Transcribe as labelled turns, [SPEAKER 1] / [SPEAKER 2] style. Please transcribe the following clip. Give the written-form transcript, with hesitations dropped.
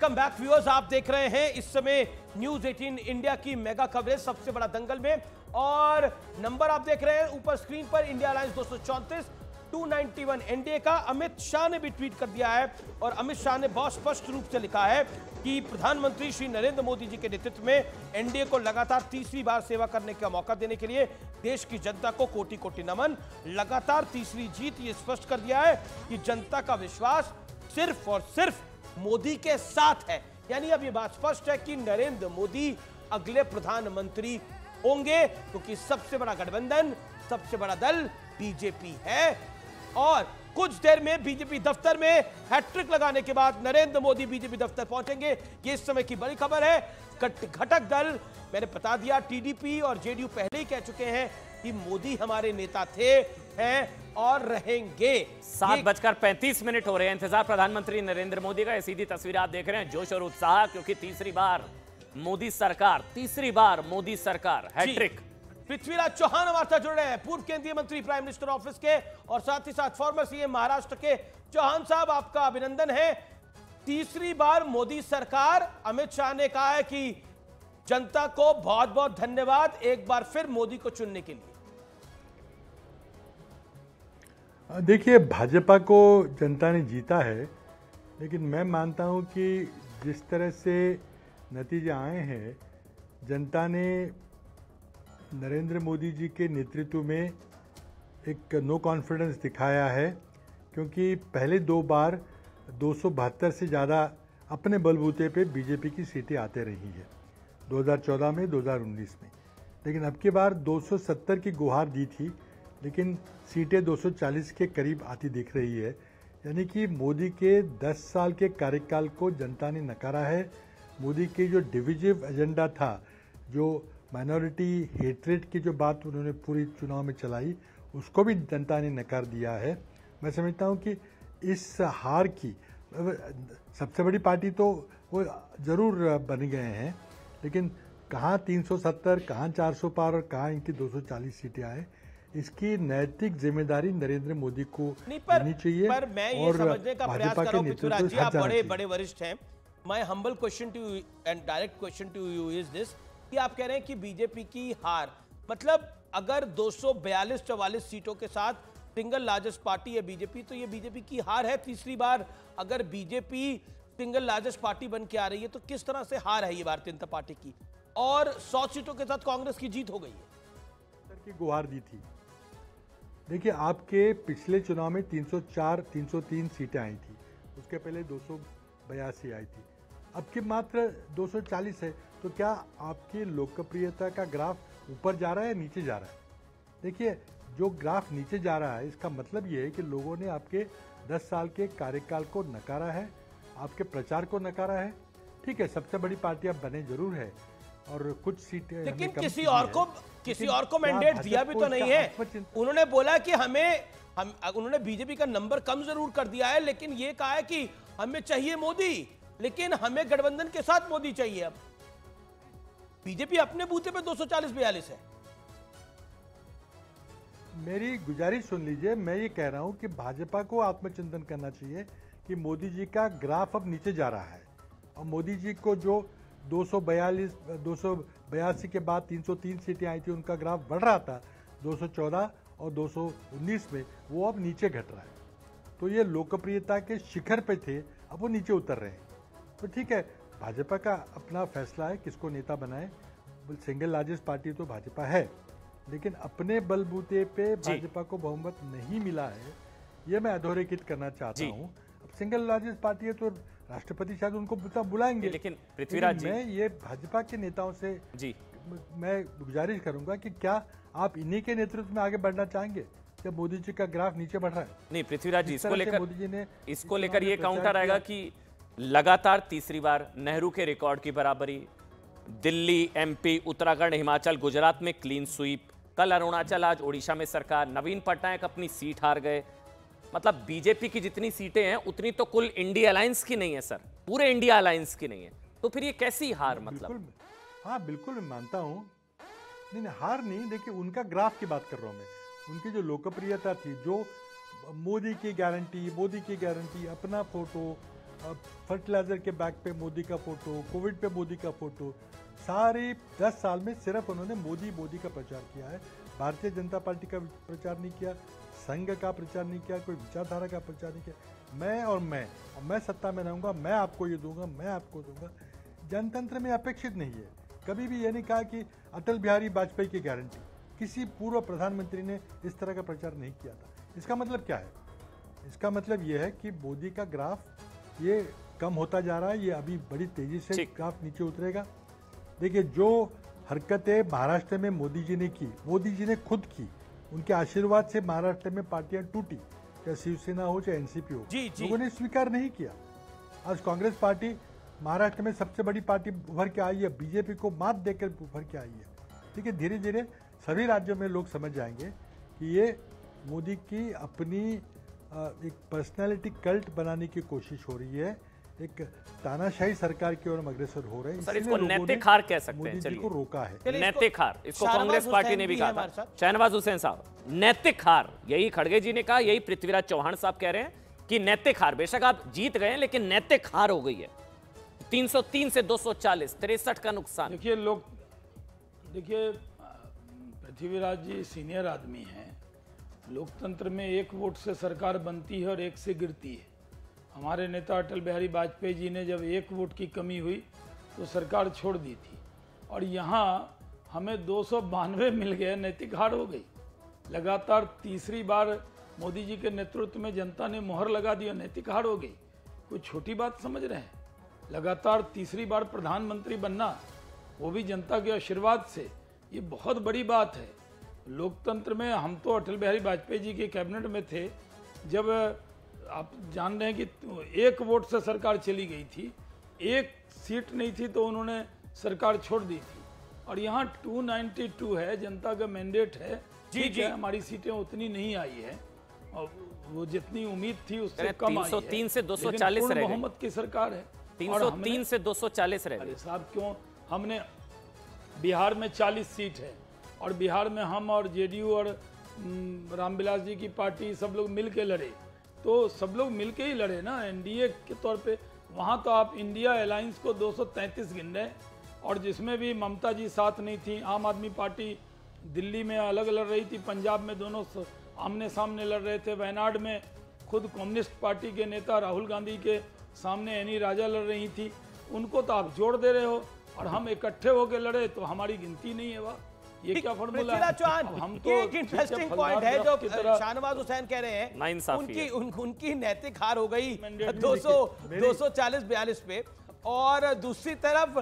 [SPEAKER 1] Welcome back viewers, आप देख रहे हैं इस समय न्यूज 18 इंडिया की मेगा कवरेज सबसे बड़ा दंगल में। और नंबर आप देख रहे हैं ऊपर स्क्रीन पर, इंडिया अलायंस 234, 291 एनडीए का। अमित शाह ने भी ट्वीट कर दिया है और अमित शाह ने बहुत स्पष्ट रूप से लिखा है कि प्रधानमंत्री श्री नरेंद्र मोदी जी के नेतृत्व में एनडीए को लगातार तीसरी बार सेवा करने का मौका देने के लिए देश की जनता को कोटि कोटि नमन। लगातार तीसरी जीत ये स्पष्ट कर दिया है कि जनता का विश्वास सिर्फ और सिर्फ मोदी के साथ है। यानी अब ये बात स्पष्ट है कि नरेंद्र मोदी अगले प्रधानमंत्री होंगे, क्योंकि सबसे बड़ा गठबंधन, सबसे बड़ा दल बीजेपी है। और कुछ देर में बीजेपी दफ्तर में हैट्रिक लगाने के बाद नरेंद्र मोदी बीजेपी दफ्तर पहुंचेंगे। ये इस समय की बड़ी खबर है। घटक दल, मैंने बता दिया, टीडीपी और जेडीयू पहले ही कह चुके हैं कि मोदी हमारे नेता थे, हैं और रहेंगे।
[SPEAKER 2] 7:35 हो रहे हैं। इंतजार प्रधानमंत्री नरेंद्र मोदी का। ये सीधी तस्वीर आप देख रहे हैं, जोश और उत्साह, क्योंकि तीसरी बार मोदी सरकार हैट्रिक।
[SPEAKER 1] पृथ्वीराज चौहान हमारे साथ जुड़ रहे हैं, पूर्व केंद्रीय मंत्री प्राइम मिनिस्टर ऑफिस के, और साथ ही साथ फॉर्मर सीएम महाराष्ट्र के। चौहान साहब, आपका अभिनंदन है। तीसरी बार मोदी सरकार। अमित शाह ने कहा है कि जनता को बहुत बहुत धन्यवाद एक बार फिर मोदी को चुनने के लिए।
[SPEAKER 3] देखिए, भाजपा को जनता ने जीता है, लेकिन मैं मानता हूं कि जिस तरह से नतीजे आए हैं, जनता ने नरेंद्र मोदी जी के नेतृत्व में एक नो कॉन्फिडेंस दिखाया है, क्योंकि पहले दो बार 272 से ज़्यादा अपने बलबूते पे बीजेपी की सीटें आते रही है, 2014 में, 2019 में। लेकिन अब की बार 270 की गुहार दी थी, लेकिन सीटें 240 के करीब आती दिख रही है। यानी कि मोदी के 10 साल के कार्यकाल को जनता ने नकारा है। मोदी के जो डिविजिव एजेंडा था, जो माइनॉरिटी हेट्रेड की जो बात उन्होंने पूरी चुनाव में चलाई, उसको भी जनता ने नकार दिया है। मैं समझता हूँ कि इस हार की सबसे बड़ी पार्टी तो वो ज़रूर बन गए हैं, लेकिन कहाँ 370, कहाँ 400 पार और कहाँ इनकी 240 सीटें आए, इसकी नैतिक जिम्मेदारी नरेंद्र मोदी को लेनी चाहिए।
[SPEAKER 1] पर मैं ये समझने का प्रयास कर रहा हूं, पृथ्वीराज जी, आप बड़े वरिष्ठ हैं। My humble question to you and direct question to you is this, कि आप कह रहे हैं कि बीजेपी की हार, मतलब अगर 242-44 सीटों के साथ सिंगल लार्जेस्ट पार्टी है बीजेपी, तो ये बीजेपी की हार है तीसरी बार। अगर बीजेपी सिंगल लार्जेस्ट पार्टी बन के आ रही है, तो किस तरह से हार है ये भारतीय जनता पार्टी की? और 100 सीटों के साथ कांग्रेस की जीत हो गई है।
[SPEAKER 3] की गुहार दी थी। देखिए, आपके पिछले चुनाव में 304, 303 सीटें आई थी, उसके पहले 282 आई थी, अब की मात्र 240 है। तो क्या आपकी लोकप्रियता का ग्राफ ऊपर जा रहा है या नीचे जा रहा है? देखिए, जो ग्राफ नीचे जा रहा है, इसका मतलब ये है कि लोगों ने आपके 10 साल के कार्यकाल को नकारा है, आपके प्रचार को नकारा है। ठीक है, सबसे बड़ी पार्टी अब बने जरूर है और कुछ सीटें,
[SPEAKER 1] लेकिन किसी और को मैंडेट दिया भी तो नहीं है। उन्होंने बोला कि उन्होंने बीजेपी का नंबर कम जरूर कर दिया है, लेकिन ये कहा है कि हमें चाहिए मोदी, लेकिन हमें गठबंधन के साथ मोदी चाहिए। अब बीजेपी अपने बूथे पे 240-42 है।
[SPEAKER 3] मेरी गुजारिश सुन लीजिए, मैं ये कह रहा हूं कि भाजपा को आत्मचिंतन करना चाहिए कि मोदी जी का ग्राफ अब नीचे जा रहा है, और मोदी जी को जो 282 के बाद 303 सीटें आई थी, उनका ग्राफ बढ़ रहा था 214 और 219 में, वो अब नीचे घट रहा है। तो ये लोकप्रियता के शिखर पे थे, अब वो नीचे उतर रहे हैं। तो ठीक है, भाजपा का अपना फैसला है किसको नेता बनाए। सिंगल लार्जेस्ट पार्टी तो भाजपा है, लेकिन अपने बलबूते पे भाजपा को बहुमत नहीं मिला है, ये मैं अधोरेखित करना चाहता हूँ। अब सिंगल लार्जेस्ट पार्टी है तो राष्ट्रपति शायद उनको बुलाएंगे,
[SPEAKER 2] लेकिन पृथ्वीराज जी,
[SPEAKER 3] मैं ये भाजपा के नेताओं से मैं गुजारिश करूंगा कि क्या आप इन्हीं के नेतृत्व में आगे बढ़ना चाहेंगे? क्या मोदी जी का ग्राफ नीचे बढ़ रहा है?
[SPEAKER 2] नहीं पृथ्वीराज जी, इसको लेकर ये
[SPEAKER 3] प्रचार
[SPEAKER 2] काउंटर आएगा कि लगातार तीसरी बार नेहरू के रिकॉर्ड की बराबरी, दिल्ली, एमपी, उत्तराखंड, हिमाचल, गुजरात में क्लीन स्वीप, कल अरुणाचल, आज ओडिशा में सरकार, नवीन पटनायक अपनी सीट हार गए। मतलब बीजेपी की जितनी सीटें हैं उतनी तो कुल इंडिया अलायंस की नहीं है सर, पूरे इंडिया अलायंस की नहीं है। तो फिर ये कैसी हार? मतलब
[SPEAKER 3] हाँ बिल्कुल मैं मानता हूँ, नहीं हार नहीं। देखिए, उनका ग्राफ की बात कर रहा हूँ मैं, उनकी जो लोकप्रियता थी, जो मोदी की गारंटी, अपना फोटो, फर्टिलाइजर के बैग पे मोदी का फोटो, कोविड पे मोदी का फोटो, सारे 10 साल में सिर्फ उन्होंने मोदी मोदी का प्रचार किया है। भारतीय जनता पार्टी का प्रचार नहीं किया, संघ का प्रचार नहीं किया, कोई विचारधारा का प्रचार नहीं किया। मैं सत्ता में रहूँगा, मैं आपको ये दूंगा, मैं आपको दूंगा। जनतंत्र में अपेक्षित नहीं है। कभी भी ये नहीं कहा कि अटल बिहारी वाजपेयी की गारंटी, किसी पूर्व प्रधानमंत्री ने इस तरह का प्रचार नहीं किया था। इसका मतलब क्या है? इसका मतलब ये है कि मोदी का ग्राफ ये कम होता जा रहा है, ये अभी बड़ी तेजी से ग्राफ नीचे उतरेगा। देखिए, जो हरकतें महाराष्ट्र में मोदी जी ने की, मोदी जी ने खुद की, उनके आशीर्वाद से महाराष्ट्र में पार्टियां टूटी, चाहे शिवसेना हो चाहे एनसीपी हो, लोगों ने स्वीकार नहीं किया। आज कांग्रेस पार्टी महाराष्ट्र में सबसे बड़ी पार्टी उभर के आई है, बीजेपी को मात देकर उभर के आई है। ठीक है, धीरे धीरे सभी राज्यों में लोग समझ जाएंगे कि ये मोदी की अपनी एक पर्सनैलिटी कल्ट बनाने की कोशिश हो रही है, एक तानाशाही सरकार की ओर हम अग्रसर हो रहे हैं।
[SPEAKER 2] सर, इसको नैतिक हार कह सकते हैं।
[SPEAKER 3] चलिए, को रोका है
[SPEAKER 2] नैतिक हार, इसको कांग्रेस पार्टी ने भी कहा था। शहनवाज हुसैन साहब, नैतिक हार, यही खड़गे जी ने कहा, यही पृथ्वीराज चौहान साहब कह रहे हैं कि नैतिक हार। बेशक आप जीत गए लेकिन नैतिक हार हो गई है। 303 से 240, 63 का नुकसान।
[SPEAKER 4] देखिए पृथ्वीराज जी सीनियर आदमी हैं। लोकतंत्र में एक वोट से सरकार बनती है और एक से गिरती है। हमारे नेता अटल बिहारी वाजपेयी जी ने जब एक वोट की कमी हुई तो सरकार छोड़ दी थी, और यहाँ हमें 292 मिल गए, नैतिक हार हो गई। लगातार तीसरी बार मोदी जी के नेतृत्व में जनता ने मोहर लगा दी और नैतिक हार हो गई। कोई छोटी बात समझ रहे हैं? लगातार तीसरी बार प्रधानमंत्री बनना, वो भी जनता के आशीर्वाद से, ये बहुत बड़ी बात है। लोकतंत्र में हम तो अटल बिहारी वाजपेयी जी के कैबिनेट में थे जब आप जान रहे हैं कि एक वोट से सरकार चली गई थी, एक सीट नहीं थी तो उन्होंने सरकार छोड़ दी थी। और यहाँ 292 है, जनता का मैंडेट है। ठीक है, हमारी सीटें उतनी नहीं आई है और वो जितनी उम्मीद थी उससे कम आई है।
[SPEAKER 2] 303 से 240 रह गई।
[SPEAKER 4] मोहम्मद की सरकार है।
[SPEAKER 2] 303 से 240 रह गई।
[SPEAKER 4] अरे साहब, क्यों? हमने बिहार में 40 सीट है और बिहार में हम और जेडीयू और रामविलास जी की पार्टी सब लोग मिल के लड़े, तो सब लोग मिल के ही लड़े ना एनडीए के तौर पे। वहाँ तो आप इंडिया अलायंस को 233 गिन रहे, और जिसमें भी ममता जी साथ नहीं थी। आम आदमी पार्टी दिल्ली में अलग लड़ रही थी, पंजाब में दोनों आमने सामने लड़ रहे थे, वायनाड में खुद कम्युनिस्ट पार्टी के नेता राहुल गांधी के सामने एनी राजा लड़ रही थी। उनको तो आप जोड़ दे रहे हो और हम इकट्ठे होकर लड़े तो हमारी गिनती नहीं है। वाह, ये क्या फॉर्मूला है?
[SPEAKER 1] हम तो एक इंटरेस्टिंग पॉइंट है जो शाहनवाज हुसैन कह रहे हैं, उनकी नैतिक हार हो गई 240-42 पे, और दूसरी तरफ